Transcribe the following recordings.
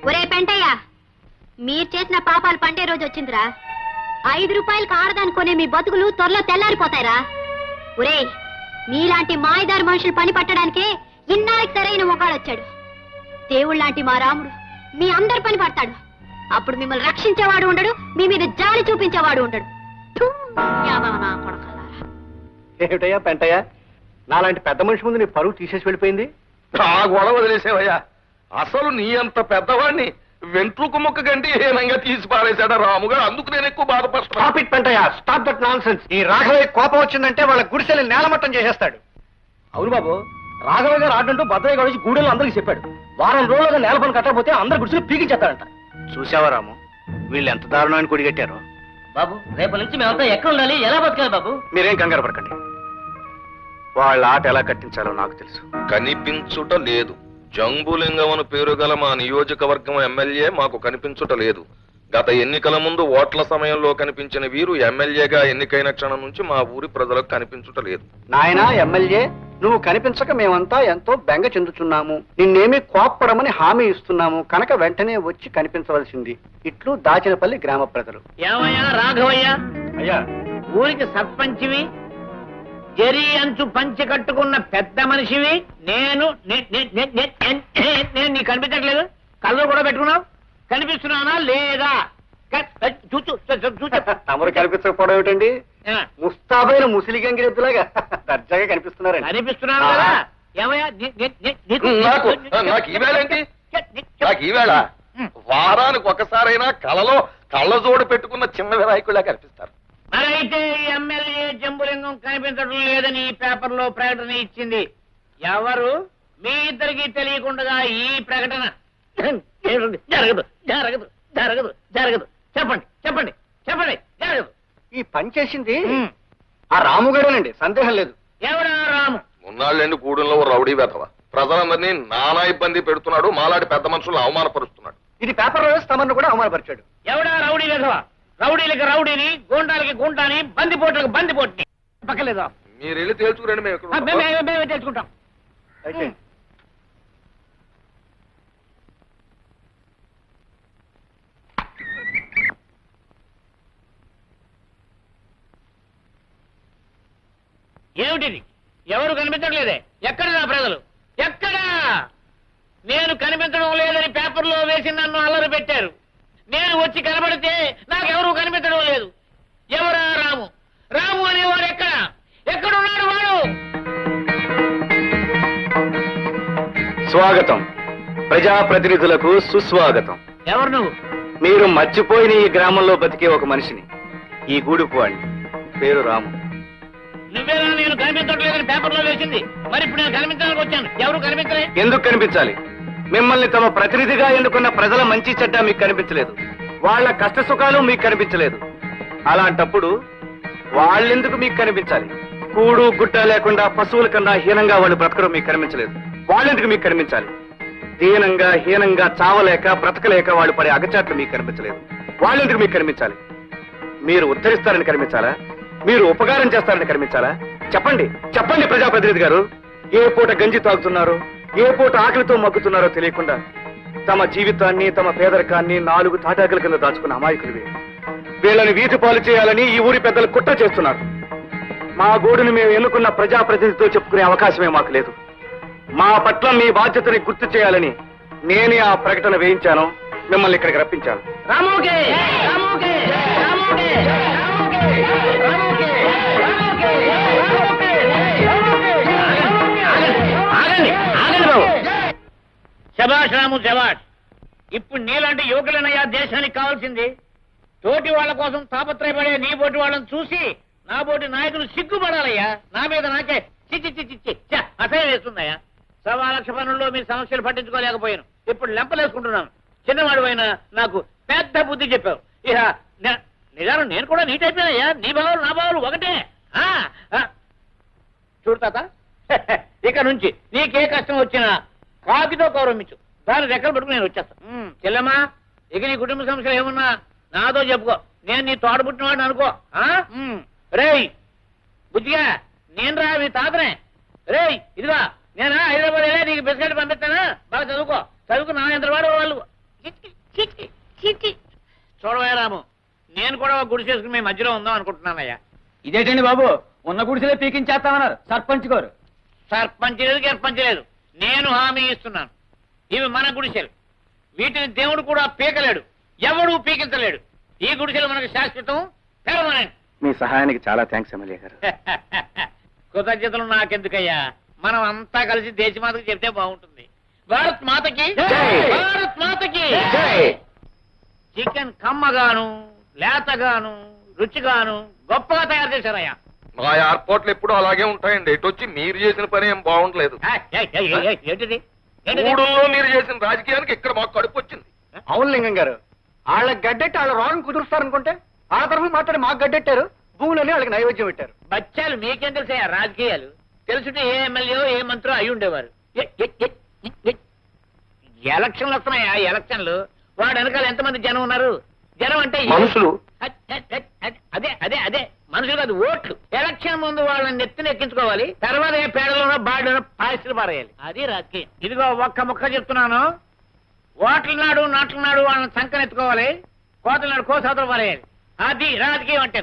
ఒరే పెంటయ్య, మీరు చేసిన పాపాలు పండే రోజు వచ్చిందిరా. 5 రూపాయలకు ఆడదానుకునే మీ బతుకులు త్వరలో తెల్లారిపోతాయిరా. ఒరే, మీలాంటి మాయదారి మనుషులు పని పట్టడానికే ఇన్నాళ్ళకి సరైన మొగాడొచ్చాడు. దేవుళ్ళలాంటి మా రాముడు మీ అందరి పని పడతాడు. అప్పుడు మిమ్మల్ని రక్షించేవాడు ఉండడు, మీ మీద జాలి చూపించేవాడు ఉండడు. ఏమిటయ్యా పెంటయ్య, నాలాంటి పెద్ద మనిషి ముందు నీ పరువు తీసేసి వెళ్ళిపోయింది. ఆ గొడవ వదిలేసేవయ్యా. అసలు నీ అంత పెద్దవాడిని వెంట్రుకు ముక్క కంటే హీనంగా తీసి పారేశాడు రాముగారు. అందుకు నేను ఎక్కువ బాధపడుతున్నా. Stop it Pentayya, stop that nonsense. ఈ రాఘవయ్య కోపం వచ్చిందంటే వాళ్ళ గుడిసెల్ని నేలమట్టం చేసేస్తాడు. అవును బాబు, రాఘవ గారు ఆడంటూ భద్రయ్య గారు వచ్చి గూడెల్లో అందరికీ చెప్పాడు. వారం రోజులుగా నేల పని కట్టకపోతే అందరు గుడిసెలు పీకించేస్తాడంట. చూసావా రాము, వీళ్ళు ఎంత దారుణమైన కుడిగట్టారో. బాబు, రేపటి నుంచి మేమంతా ఎక్కడ ఉండాలి, ఎలా బతకాలి బాబు? మీరేం కంగారు పడకండి, వాళ్ళ ఆట ఎలా కట్టించాలో నాకు తెలుసు. కనిపించుట లేదు. జంబులింగమను పేరు గల మా నియోజకవర్గం ఎమ్మెల్యే మాకు కనిపించుట లేదు. గత ఎన్నికల ముందు ఓట్ల సమయంలో కనిపించిన వీరు ఎమ్మెల్యేగా ఎన్నికైన క్షణం నుంచి మా ఊరి ప్రజలకు కనిపించుట లేదు. నాయనా ఎమ్మెల్యే, నువ్వు కనిపించక మేమంతా ఎంతో బెంగ చెందుతున్నాము. నిన్నేమీ కోప్పడమని హామీ ఇస్తున్నాము కనుక వెంటనే వచ్చి కనిపించవలసింది. ఇట్లు దాచినపల్లి గ్రామ ప్రజలు. ఏమయ్యా రాఘవయ్య, అయ్యా, ఊరికి సర్పంచివి, జరి అంచు పంచి కట్టుకున్న పెద్ద మనిషివి. నేను నీకు కనిపించట్లేదు? కళ్ళు కూడా పెట్టుకున్నావు, కనిపిస్తున్నానా లేదా? తమరు కనిపించకపోవడం ఏమిటండి? ముస్తాబైన ముసిలి గంగిరెద్దులాగా దర్జాగా కనిపిస్తున్నారండి. కనిపిస్తున్నాను కదా. ఏమయ్యా నాకు ఈవేళేంటి? నాకు ఈవేళ వారానికి ఒకసారైనా కలలో కళ్ళజోడు పెట్టుకున్న చిన్న వినాయకుడిలా కనిపిస్తారు. మరైతే ఎమ్మెల్యే జంబులింగం కనిపించడం లేదని పేపర్లో ప్రకటన ఇచ్చింది ఎవరు? మీ ఇద్దరికి తెలియకుండా ఈ ప్రకటన జరగదు జరగదు జరగదు జరగదు. చెప్పండి చెప్పండి చెప్పండి. జరగదు. ఈ పని చేసింది ఆ రాముగారేనండి, సందేహం లేదు. ఎవడా రాము? ఉన్నాళ్ళండి గూడెంలో రౌడీ వెధవ ప్రజలందరినీ నానా ఇబ్బంది పెడుతున్నాడు. మాలాంటి పెద్ద మనుషులను అవమానపరుస్తున్నాడు. ఇది పేపర్లో వేసి తమను కూడా అవమానపరిచాడు. ఎవడా రౌడీ వెధవ? రౌడీలకి రౌడీని, గోండాలకి గుంటాని, బందిపోట్లకి బందిపోట్ని. పక్కలేదా? మీరు వెళ్ళి తేల్చుకురండి, మేమే తెలుసుకుంటాం. అయితే ఏమిటిది? ఎవరు కనిపించట్లేదే? ఎక్కడ నా ప్రజలు? ఎక్కడా? నేను కనిపించడం లేదని పేపర్లో వేసి నన్ను అల్లరి పెట్టారు. నేను వచ్చి కనబడితే నాకెవరూ కనిపించడం లేదు. ఎవరా రాము? రాము అనేవాడు ఎక్కడ? ఎక్కడున్నాడు వాడు? స్వాగతం. ప్రజాప్రతినిధులకు సుస్వాగతం. ఎవరు నువ్వు? మీరు మర్చిపోయిన ఈ గ్రామంలో బతికే ఒక మనిషిని, ఈ గూడుపు వాడిని. పేరు రాము. నువ్వేనా నేను కనిపించట్లేదని పేపర్లో వేసింది? మరి ఇప్పుడు నేను కనిపించడానికి వచ్చాను. ఎవరు కనిపించలే? ఎందుకు కనిపించాలి? మిమ్మల్ని తమ ప్రతినిధిగా ఎన్నుకున్న ప్రజల మంచి చెడ్డ మీకు కనిపించలేదు. వాళ్ళ కష్ట సుఖాలు మీకు కనిపించలేదు. అలాంటప్పుడు వాళ్ళెందుకు మీకు కనిపించాలి? కూడు గుడ్డ లేకుండా పశువుల కన్నా హీనంగా వాళ్ళు బ్రతకడం మీకు కనిపించలేదు. వాళ్ళెందుకు మీకు కనిపించాలి? దీనంగా హీనంగా చావలేక బ్రతకలేక వాళ్ళు పడే అగచాట్లు మీకు కనిపించలేదు. వాళ్ళెందుకు మీకు కనిపించాలి? మీరు ఉద్ధరిస్తారని కనిపించాలా? మీరు ఉపకారం చేస్తారని కనిపించాలా? చెప్పండి చెప్పండి ప్రజాప్రతినిధి గారు. ఏ పూట గంజి తాగుతున్నారో, ఏ పూట ఆకలితో మగ్గుతున్నారో తెలియకుండా తమ జీవితాన్ని, తమ పేదరికాన్ని 4 తాటాకుల కింద దాచుకున్న అమాయకులు వీళ్ళని వీధి పాలు చేయాలని ఈ ఊరి పెద్దలు కుట్ర చేస్తున్నారు. మా గోడును మేము ఎన్నుకున్న ప్రజాప్రతినిధితో చెప్పుకునే అవకాశమే మాకు లేదు. మా పట్ల మీ బాధ్యతని గుర్తు చేయాలని నేనే ఆ ప్రకటన వేయించాను, మిమ్మల్ని ఇక్కడికి రప్పించాను. రాముకే రాముకే రాముకే రాముకే రాముకే రాముకే ఆగండి బాబు. శబాష్ రాము శబాష్. ఇప్పుడు నీలాంటి యువకులనయ్యా దేశానికి కావాల్సింది. తోటి వాళ్ళ కోసం తాపత్రయపడే నీ బోటి వాళ్ళని చూసి నా బోటి నాయకులు సిగ్గుపడాలయ్యా. నా మీద నాకే చిచ్చి చిచ్చి చిచ్చి అసహ్యం వేస్తుందయ్యా. 1,00,000 పనుల్లో మీ సమస్యలు పట్టించుకోలేకపోయాను. ఇప్పుడు లెంపలేసుకుంటున్నాను. చిన్నవాడు అయినా నాకు పెద్ద బుద్ధి చెప్పావు. ఇక నిజాను నేను కూడా నీట్ అయిపోయానయ్యా. నీ బావులు నా బావులు ఒకటే. చూడు తాత, ఇక నుంచి నీకే కష్టం వచ్చినా కాకితో గౌరవించు. దాని రెక్కలు పట్టుకుని నేను వచ్చేస్తాను. చెల్లెమ్మా, ఇక నీ కుటుంబ సమస్యలు ఏమన్నా నాతో చెప్పుకో. నేను నీ తోట పుట్టినవాడిని అనుకో. రేయ్ బుద్ధిగా, నేను రా మీ తాతనే. రేయ్ ఇదిగా, నేను హైదరాబాద్ వెళ్ళా నీకు బిస్కెట్ పంపిస్తానా? బాగా చదువుకో. చదువుకు నా ఎంత వాడు వాళ్ళు చూడవయ్యా రాము, నేను కూడా ఒక గుడి చేసుకుని మీ మధ్యలో ఉందాం అనుకుంటున్నానయ్యా. ఇదేటండి బాబు, ఉన్న గుడిసెలే పీకించేస్తామన్నారు సర్పంచ్ గారు. సర్పంచ్ లేదు గర్పంచ్ లేదు, నేను హామీ ఇస్తున్నాను. ఇవి మన గుడిసెలు, వీటిని దేవుడు కూడా పీకలేడు, ఎవడూ పీకించలేడు. ఈ గుడిసెలు మనకు శాశ్వతం, పెర్మనెంట్. మీ సహాయానికి చాలా థ్యాంక్స్ ఎమ్మెల్యే గారు. కృతజ్ఞతలు నాకెందుకయ్యా, మనం అంతా కలిసి దేశమాతకి చెప్తే బాగుంటుంది. భారత్ మాతకి, జై! భారత్ మాతకి. చికెన్ కమ్మగాను, లేతగాను, రుచిగాను గొప్పగా తయారు చేశారయ్యా. మా ఎయిర్పోర్ట్లు ఎప్పుడు అలాగే ఉంటాయండి. ఎటు వచ్చి మీరు చేసిన పని ఏం బాగుండలేదు. ఏంటిది? మూడుల్లో మీరు చేసిన రాజకీయానికి ఇక్కడ మాకు కడుపు వచ్చింది. అవును లింగం గారు, వాళ్ళ గడ్డెట్టి వాళ్ళ రోగం కుదురుస్తారనుకుంటే ఆ తరఫు మాట్లాడి మాకు గడ్డెట్టారు, భూములని వాళ్ళకి నైవేద్యం పెట్టారు. బచ్చాలు మీకేం తెలుసా రాజకీయాలు? తెలుసుంటే ఏ ఎమ్మెల్యే ఏ మంత్రో అయి ఉండేవారు. ఎలక్షన్లు వస్తున్నాయా? ఎలక్షన్లు వాడు వెనకాల ఎంతమంది జనం ఉన్నారు? జనం అంటే మనుషులు. అదే అదే అదే మనుషులు కాదు, ఓట్లు. ఎలక్షన్ ముందు వాళ్ళని నెత్తిని ఎక్కించుకోవాలి, తర్వాత ఏ పేడలోనో బాడలోనో పాయసులు పారేయాలి. అది రాజకీయం. ఇదిగో ఒక్క ముక్క చెప్తున్నాను, ఓట్ల నాడు నాట్ల నాడు వాళ్ళని సంకనెత్తుకోవాలి, కోతల నాడు కోసాతలు పారేయాలి. అది రాజకీయం అంటే.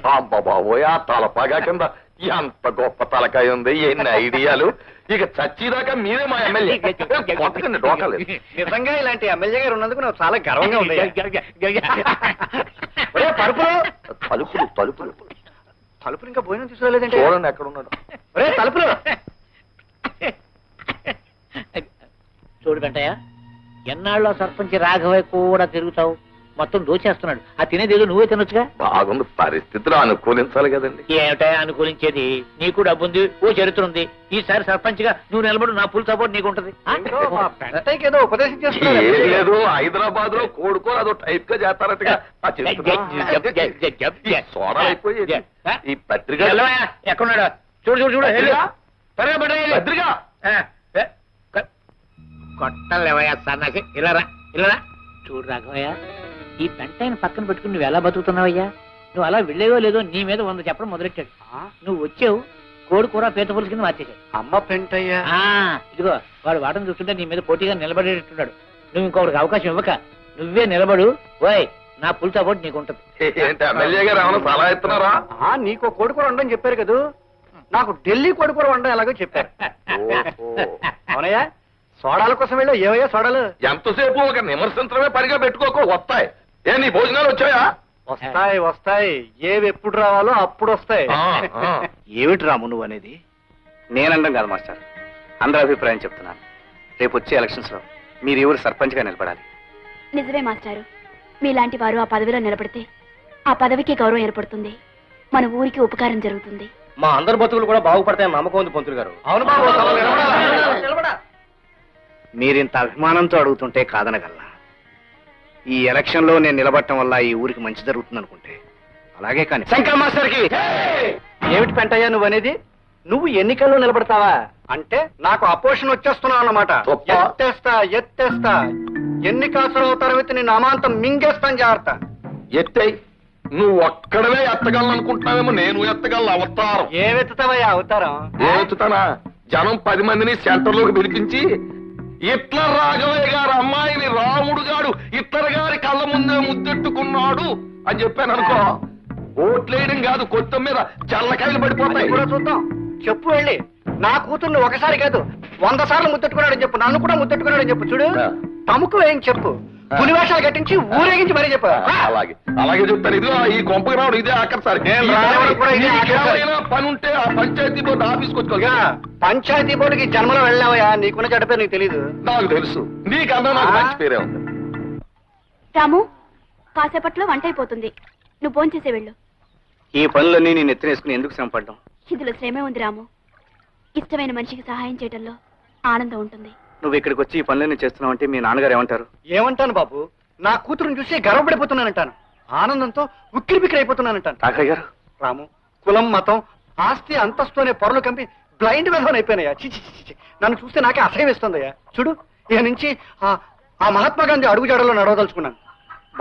బాబోయ్, ఆ తలపాగా కింద ఎంత గొప్ప తలకాయ ఉంది, ఎన్ని ఐడియాలు. ఇక చచ్చిదాకా మీరే మా ఎమ్మెల్యే. కొత్తకండి డోకలేదు. నిజంగా ఇలాంటి ఎమ్మెల్యే గారు ఉన్నందుకు నాకు చాలా గర్వంగా ఉంది. పరుపులు తలుపులు తలుపులు తలుపులు ఇంకా భోజనం తీసుకురాలేదంటే. చూడండి ఎక్కడ ఉన్నాడు. ఒరే తలుపులు. చూడు వెంటయ్య, ఎన్నాళ్ళలో సర్పంచ్ రాఘవయ్య కూడా తిరుగుతావు, మొత్తం దోచేస్తున్నాడు. ఆ తినేదేదో నువ్వే తినొచ్చుగా. బాగుంది, పరిస్థితులు అనుకూలించాలి కదండి. ఏమిటా అనుకూలించేది? నీకు డబ్బు ఉంది, ఓ చరిత్ర ఉంది. ఈసారి సర్పంచ్ గా నువ్వు నిలబడు, నా ఫుల్ సపోర్ట్ నీకు ఉంటది. ఏంటో మా పెంటయ్యకి ఏదో ఉపదేశం ఏం చేస్తున్నారు. లేదు, హైదరాబాద్ లో కోడుకో అదో టైప్ గా చేస్తారట్టుగా. ఆ చెప్తున్నా. ఈ సోడా అయిపోయేది. ఈ పత్రిక ఎల్లవయ్యా, ఎక్కడున్నాడు? చూడు చూడు చూడు, వెళ్ళు. త్వరగా పడ్డా పత్రిక కొట్టలేవయ్యా సన్నాసి. ఇలారా ఇలారా. చూడు రాఘవయ్య, ఈ పెంటైన పక్కన పెట్టుకుని నువ్వు ఎలా బతుకుతున్నావయ్యా? నువ్వు అలా వెళ్ళేవో లేదో నీ మీద 100 చెప్పడం మొదలెట్టాడు. నువ్వు వచ్చావు, కోడి కూర పీత పులుసు కింద మార్చేశాడు. అమ్మ పెంటయ్య. ఇదిగో వాడు వాటం చూస్తుంటే నీ మీద పోటీగా నిలబడేటట్టున్నాడు. నువ్వు ఇంకొకటికి అవకాశం ఇవ్వక నువ్వే నిలబడు. ఓయ్, నా ఫుల్ సపోర్ట్ నీకు ఉంటది. ఏంటి ఎమ్మెల్యే గారు ఏమైనా సలహా ఇస్తున్నారా? నీకు కోడికూర వండని చెప్పారు కదా, నాకు ఢిల్లీ కోడికూర వండడం ఎలాగో చెప్పారు. అవునయ్యా, సోడాల కోసం వెళ్ళా. ఏవయ్యా సోడాలు? ఎంతసేపు ఒక విమర్శించడమే పనిగా పెట్టుకోకు, వస్తాయి. ఏ నీ భోజనాలు వచ్చాయా? వస్తాయి వస్తాయి, ఏవి ఎప్పుడు రావాలో అప్పుడు వస్తాయి. ఆ. ఏమిటి రాము నువ్వు అనేది? నేనండం కాదు మాస్టర్, అందరి అభిప్రాయం చెప్తున్నాను. రేపు వచ్చే ఎలక్షన్స్ లో మీరు ఎవరు సర్పంచ్ గా నిలబడాలి. నిజమే మాస్టారు, మీలాంటి వారు ఆ పదవిలో నిలబడితే ఆ పదవికి గౌరవం ఏర్పడుతుంది, మన ఊరికి ఉపకారం జరుగుతుంది. మా అందరి బతుకులు కూడా బాగుపడతాయని నమ్మకం ఉంది పంతులు గారు. అవును బాబు. మీరింత అభిమానంతో అడుగుతుంటే కాదనగలనా? ఈ ఎలక్షన్ లో నేను నిలబడటం వల్ల ఈ ఊరికి మంచి జరుగుతుంది అనుకుంటే అలాగే. కానీ శంకర్ మాస్టర్ కి ఏమిటి పెంటయ్యా నువ్వు అనేది? నువ్వు ఎన్నికల్లో నిలబడతావా అంటే నాకు అపోజిషన్ వచ్చేస్తున్నావు అన్నమాట. గొప్ప. ఎత్తేస్తా ఎన్నికాసులు అవుతారు, నిన్ను అమాంతం మింగేస్తాను. జాగ్రత్త. ఎత్తై నువ్వు ఒక్కడవే ఎత్తగలను అనుకుంటున్నావేమో, నేను ఎత్తగలను. అవతారం ఏమెత్తుతావయ్యా అవతారం? ఏమెత్తుతానా? జనం 10 మందిని సెంటర్లోకి పిలిపించి హిట్లర్ రాఘవయ్య గారు అమ్మాయిని రాముడు గాడు హిట్లర్ గారి కళ్ళ ముందే ముద్దెట్టుకున్నాడు అని చెప్పాను అనుకో, ఓట్లేయడం కాదు, కొత్త మీద జల్లకాయలు పడిపోతాయి. కూడా చూద్దాం. చెప్పు వెళ్ళి, నా కూతుర్ని ఒకసారి కాదు 100 సార్లు ముద్దెట్టుకున్నాడని చెప్పు, నన్ను కూడా ముద్దెట్టుకున్నాడని చెప్పు. చూడు, తమకు ఏం చెప్పు, పులివేషాలు కట్టించి ఊరేగించి మరీ చెప్పు. అలాగే అలాగే చెప్తాను. ఇదిగో ఈ కొంపకి రావడం ఇదే ఆఖరిసారి. పని ఉంటే ఆ పంచాయతీ బోర్డు ఆఫీస్కి వచ్చుకోగా. పంచాయతీ బోర్డుకి జన్మలో వెళ్ళావయ్యా, నీకున్న చెడ్డ పేరు నీకు తెలీదు. నాకు తెలుసు, నీకన్నా నాకు మంచి పేరే ఉంది. రాము, కాసేపట్లో వంట అయిపోతుంది, నువ్వు భోంచేసే వెళ్ళు. ఈ పనులన్నీ నేను ఎత్తినేసుకుని ఎందుకు శ్రమ పడ్డం? ఇందులో శ్రమే ఉంది రాము, ఇష్టమైన మనిషికి సహాయం చేయడంలో ఆనందం ఉంటుంది. నువ్వు ఇక్కడికి వచ్చి ఈ పనులన్నీ చేస్తున్నావు అంటే మీ నాన్నగారు ఏమంటారు? ఏమంటాను బాబు, నా కూతురుని చూసి గర్వపడిపోతున్నానంటాను, ఆనందంతో ఉక్కిరి బిక్కిరి అయిపోతున్నానంటాను. రాఘవయ్య గారు, రాము, కులం మతం ఆస్తి అంతస్తునే పొరలు కంపి బ్లైండ్ విధవన్ అయిపోయినాయా. చిచి, నన్ను చూస్తే నాకే అసహ్యం వేస్తుందయ్యా. చూడు, ఇక నుంచి ఆ మహాత్మా గాంధీ అడుగుజాడలో నడవదలుచుకున్నాను.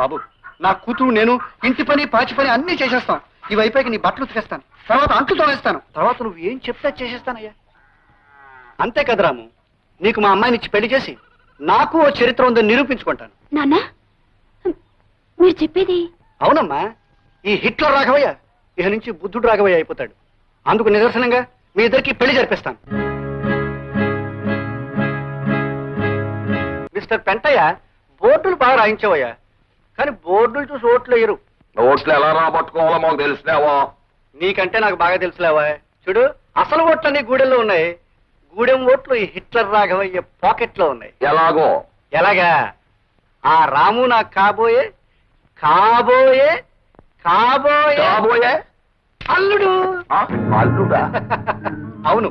బాబు, నా కూతురు నేను ఇంటి పని పాచి పని అన్నీ చేసేస్తాం. ఈ వైపుకి నీ బట్టలు ఉతికేస్తాను, తర్వాత అంట్లు తోనేస్తాను, తర్వాత నువ్వు ఏం చెప్తే చేసేస్తానయ్యా. అంతే కదా రాము, నీకు మా అమ్మాయినిచ్చి పెళ్లి చేసి నాకు ఓ చరిత్ర ఉందని నిరూపించుకుంటాను. నాన్న, మీరు చెప్పేది అవునమ్మా, ఈ హిట్లర్ రాఘవయ్య ఇక నుంచి బుద్ధుడు రాఘవయ్య అయిపోతాడు. అందుకు నిదర్శనంగా మీ ఇద్దరికి పెళ్లి జరిపిస్తాను. మిస్టర్ పెంటయ్య, బోర్డులు బాగా రాయించావయ్యా, కానీ బోర్డులు చూసి ఓట్లు వేయరు. ఓట్లు ఎలా రాబట్టుకోవాలో మాకు తెలిసినావా? నీకంటే నాకు బాగా తెలుసులేవా. చూడు, అసలు ఓట్లన్నీ గూడెంలో ఉన్నాయి. గూడెం ఓట్లు ఈ హిట్లర్ రాఘవయ్య పాకెట్లో ఉన్నాయి. ఎలాగో? ఎలాగా? ఆ రాము నాకు కాబోయే కాబోయే కాబోయే కాబోయే అల్లుడు. అల్లుడా? అవును,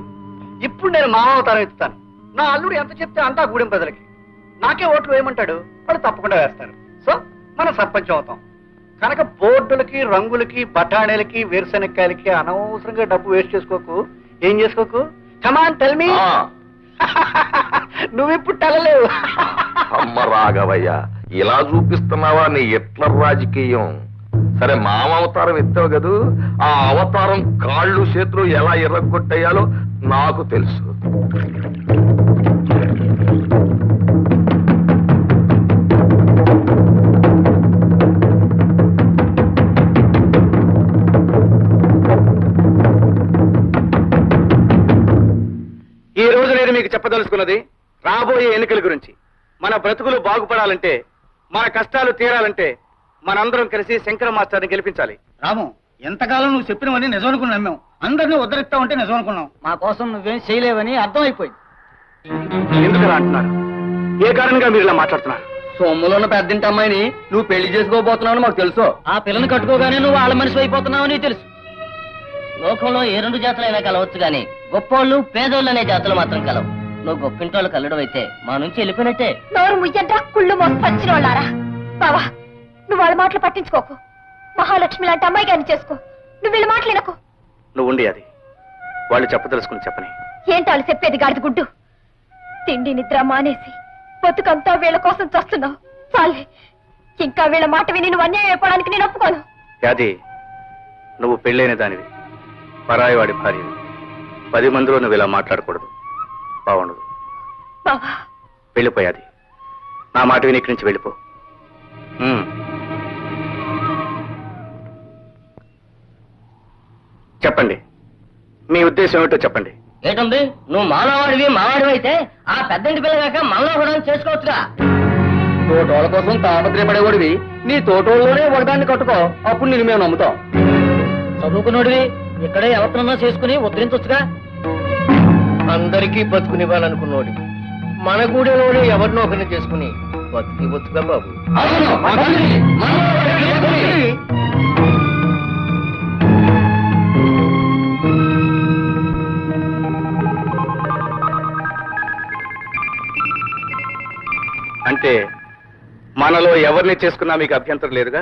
ఇప్పుడు నేను మామవతారం ఎత్తుతాను. నా అల్లుడు ఎంత చెప్తే అంతా గూడెం ప్రజలకి. నాకే ఓట్లు వేయమంటాడు, వాళ్ళు తప్పకుండా వేస్తారు. సో మనం సర్పంచం అవుతాం. కనుక బోర్డులకి, రంగులకి, బఠాణీలకి, వేరుశెనక్కాయలకి అనవసరంగా డబ్బు వేస్ట్ చేసుకోకు. ఏం చేసుకోకు. Come on tell me. నువ్విప్పుడు తెలలేవు. అమ్మ రాఘవయ్య, ఇలా చూపిస్తున్నావా నీ హిట్లర్ రాజకీయం? సరే, మామ అవతారం ఎత్తావు కదూ, ఆ అవతారం కాళ్ళు చేతులు ఎలా ఎర్రగొట్టేయాలో నాకు తెలుసు. ఈ రోజు నేను మీకు చెప్పదలుచుకున్నది రాబోయే ఎన్నికల గురించి. మన బ్రతుకులు బాగుపడాలంటే, మన కష్టాలు తీరాలంటే మనందరం కలిసి శంకర మాస్టర్ని గెలిపించాలి. రాము, ఎంతకాలం నువ్వు చెప్పినవన్నీ నిజం అనుకుని నమ్మాం. అందరినీ ఉద్ధరిస్తా ఉంటే నిజం అనుకున్నాం. మా కోసం నువ్వేం చేయలేవని అర్థమైపోయింది. ఎందుకలా అంటున్నారు? ఏ కారణంగా మీరు ఇలా మాట్లాడుతున్నారు? సొమ్ములో ఉన్న పెద్దింటి అమ్మాయిని నువ్వు పెళ్లి చేసుకోబోతున్నావు మాకు తెలుసు. ఆ పిల్లని కట్టుకోగానే నువ్వు వాళ్ళ మనిషి అయిపోతున్నావని తెలుసు. లోకంలో ఏ రెండు జాతులైనా కలవచ్చు గాని గొప్పోళ్ళు పేదోళ్ళు అనే జాతులు మాత్రం కలవు. నువ్వు గొప్పింటోళ్ళు కలడం అయితే మా నుంచి వెళ్ళిపోయినట్టే. నోరు ముయ్యండ్రా, కుళ్ళు మోసొచ్చిన వాళ్ళారా. బావా, నువ్వు వాళ్ళ మాటలు పట్టించుకోకు. మహాలక్ష్మి లాంటి అమ్మాయి గారిని చేసుకో. నువ్వు వీళ్ళ మాటలేనకు. నువ్వు ఉండి అది వాళ్ళు చెప్పదలుచుకుని చెప్పని. ఏంటి వాళ్ళు చెప్పేది? గాడిద గుడ్డు. తిండి నిద్ర మానేసి బతుకంతా వీళ్ళ కోసం చస్తున్నావు. చాలే, ఇంకా వీళ్ళ మాట విని నువ్వు అన్యాయం అయిపోవడానికి నేను ఒప్పుకోను. అది నువ్వు పెళ్ళైన దానివి, పరాయివాడి భార్యవి. 10 మందిలో నువ్వు ఇలా మాట్లాడకూడదు, బాగుండదు. బావా, వెళ్ళిపోయాది. నా మాట విని ఇక్కడి నుంచి వెళ్ళిపో. చెప్పండి, మీ ఉద్దేశం ఏమిటో చెప్పండి. ఏటుంది, నువ్వు మానవాడివి మావాడివి అయితే ఆ పెద్దంటి పిల్లగాక మనలో కూడా చేసుకోవచ్చుగా. తోటోళ్ళ కోసం తాపత్రయపడేవాడివి, నీ తోటోళ్ళలోనే ఒకదాన్ని కట్టుకో, అప్పుడు నేను మేము నమ్ముతాం. చదువుకున్నోడివి ఇక్కడే ఎవరినన్నా చేసుకుని ఉద్ధరించొచ్చుగా. అందరికీ బతుకునివ్వాలనుకున్నోడి మన గూడెలోనే ఎవరినో ఒకరిని చేసుకుని బతుకి బతుగా బాబు. అంటే మనలో ఎవరిని చేసుకున్నా మీకు అభ్యంతరం లేదుగా?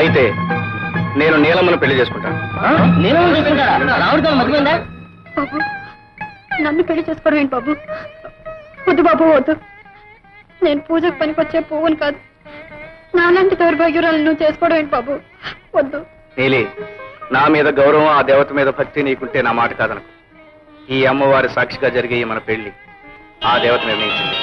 అయితే నేను నీలమ్మను పెళ్లి చేసుకుంటాను. రావుడితో మతిపోయిందా? బాబు, నన్ను పెళ్లి చేసుకోవడం ఏంటి బాబు? వద్దు బాబు, వద్దు. నేను పూజకు పనికొచ్చే పువ్వును కాదు. నాలాంటి దౌర్భాగ్యురాలు నువ్వు చేసుకోవడం ఏంటి బాబు? వద్దు. నీలి, నా మీద గౌరవం, ఆ దేవత మీద భక్తి నీకుంటే నా మాట కాదనకు. ఈ అమ్మవారి సాక్షిగా జరిగే ఈ మన పెళ్లి ఆ దేవత నిర్ణయించింది.